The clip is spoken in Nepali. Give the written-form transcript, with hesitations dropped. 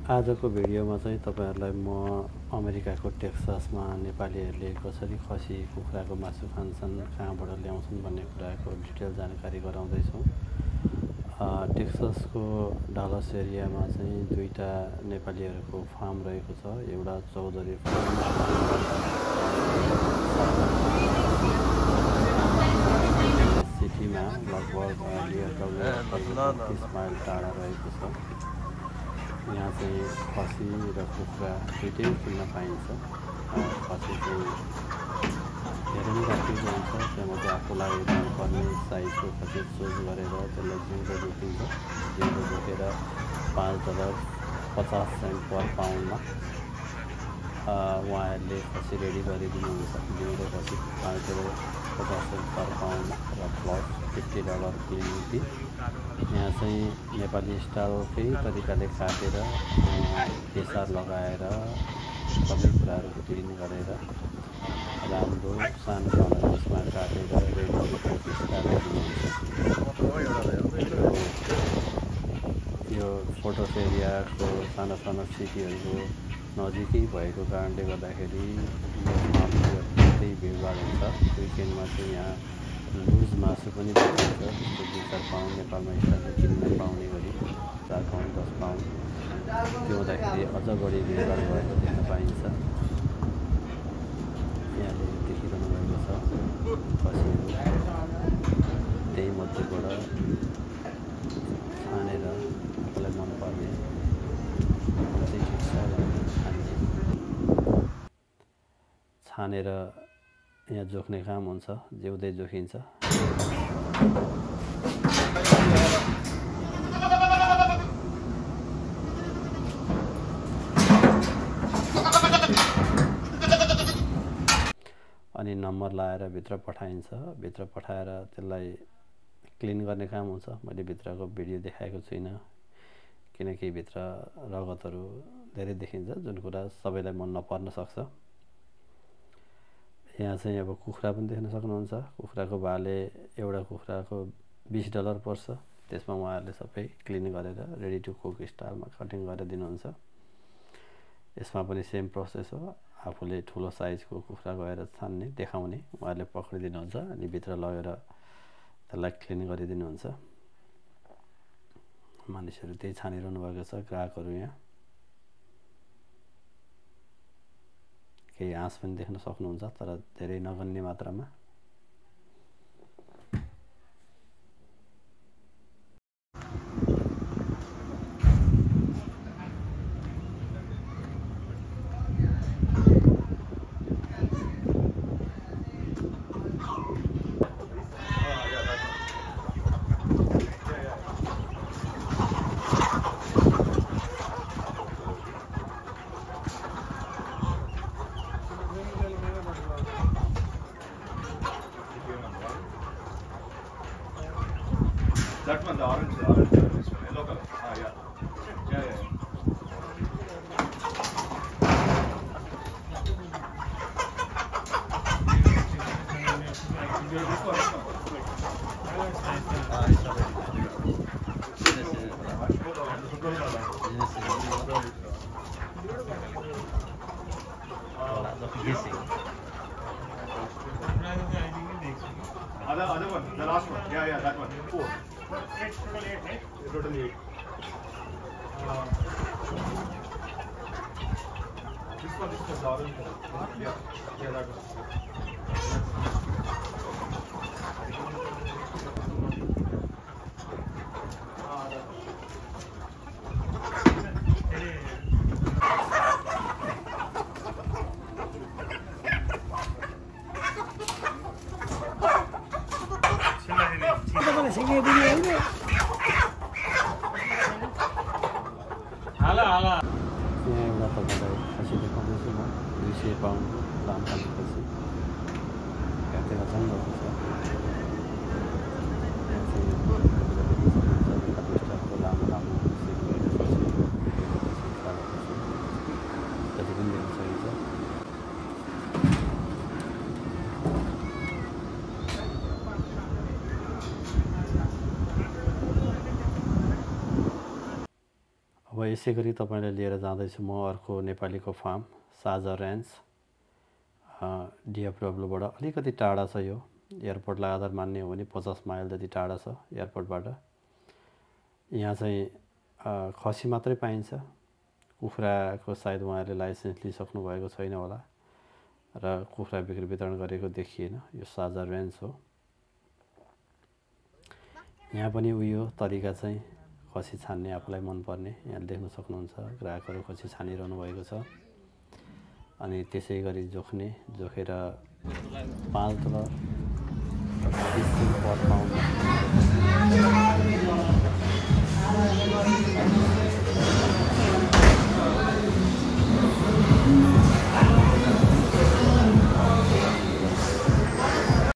आजको भिडियोमा चाहिँ तपाईहरुलाई म अमेरिकाको टेक्सासमा नेपालीहरूले कसरी खसी कुखुराको मासु खान्छन्, कहाँबाट ल्याउँछन् भन्ने कुराको डिटेल जानकारी गराउँदैछु। टेक्सासको डलस एरियामा चाहिँ दुईटा नेपालीहरूको फार्म रहेको छ। एउटा चौधरी फार्म सिटीमा लगभग 30 माइल टाढा रहेको छ। यहाँ चाहिँ खसी र कुखुरा दुईटै किन्न पाइन्छ। खसी चाहिँ धेरै नै राखिएको हुन्छ। त्यहाँबाट आफूलाई मनपर्ने साइजको खसी चुज गरेर त्यसलाई जिउँदो जोखिन्छ। जिउँदो जोखेर $5.50 पर पाउन्डमा उहाँहरूले खसी रेडी गरिदिनुहुन्छ। जिउँदो खसी $5.50 पर पाउन्डमा र प्लस $50 क्लिनिङ फी। यहाँ चाहिँ नेपाली स्टाइलकै तरिकाले काटेर केसार लगाएर सबै कुराहरू क्लिन गरेर राम्रो सानो सानो पिसमा काटेर रेडी दिनुहुन्छ। यो फोटोस एरियाको साना साना सिटीहरूको नजिकै भएको कारणले गर्दाखेरि धेरै भिडभाड हुन्छ। विकेन्डमा चाहिँ यहाँ लुज मासु पनि पाइन्छ। जस्तो 2-4 पाउन्ड नेपालमा स्टारले किन्न पाउने गरी 4 पाउन्ड 10 पाउन्ड त्यो हुँदाखेरि अझ बढी भिडभाड भएको देख्न पाइन्छ। यहाँले देखिरहनु भएको छ खसीहरू त्यही मध्येबाट छानेर आफूलाई मनपर्ने चाहिँ ठिक छ भनेर छानेर यहाँ जोख्ने काम हुन्छ। जिउँदै जोखिन्छ। अनि नम्बर लाएर भित्र पठाइन्छ। भित्र पठाएर त्यसलाई क्लिन गर्ने काम हुन्छ। मैले भित्रको भिडियो देखाएको छुइनँ किनकि भित्र रगतहरू धेरै देखिन्छ, जुन कुरा सबैलाई मन नपर्न सक्छ। यहाँ चाहिँ अब कुखुरा पनि देख्न सक्नुहुन्छ। कुखुराको भाले एउटा कुखुराको $20 पर्छ। त्यसमा उहाँहरूले सबै क्लिन गरेर रेडी टु कुक स्टाइलमा कटिङ गरेर दिनुहुन्छ। यसमा पनि सेम प्रोसेस हो। आफूले ठुलो साइजको कुखुरा गएर छान्ने देखाउने उहाँहरूले पक्रिदिनुहुन्छ अनि भित्र लगेर त्यसलाई क्लिन गरिदिनुहुन्छ। मानिसहरू त्यही छानिरहनु भएको छ। ग्राहकहरू यहाँ केही आँस पनि देख्न सक्नुहुन्छ तर धेरै नगन्य मात्रामा। That one, the orange, this one, yellow color. Yeah. Other one, the last one. Yeah, that one. 4. Total 8. This one is the orange color. Yeah, that one. यहाँ एउटा तपाईँलाई खसी देखाउँदैछु म। 200 पाउन्ड दाम खाने खसी हेर्दै अचम्म छ। यहाँ चाहिँ लामो लामो जति पनि देख्न सकिन्छ। अब यसै गरी तपाईँलाई लिएर जाँदैछु म अर्को नेपालीको फार्म साझा रेन्ज डिएफडब्ल्यूबाट अलिकति टाढा छ। यो एयरपोर्टलाई आधार मान्ने हो भने 50 माइल जति टाढा छ एयरपोर्टबाट। यहाँ चाहिँ खसी मात्रै पाइन्छ। कुखुराको सायद उहाँहरूले लाइसेन्स लिइसक्नु भएको छैन होला र कुखुरा बिक्री वितरण गरेको देखिएन। यो साझा रेन्ज हो। यहाँ पनि उयो तरिका चाहिँ खसी छान्ने आफूलाई मनपर्ने यहाँ देख्न सक्नुहुन्छ। ग्राहकहरू खसी छानिरहनु भएको छ अनि त्यसै गरी जोखेर 5 डलर 20 सेन्ट पर पाउन्ड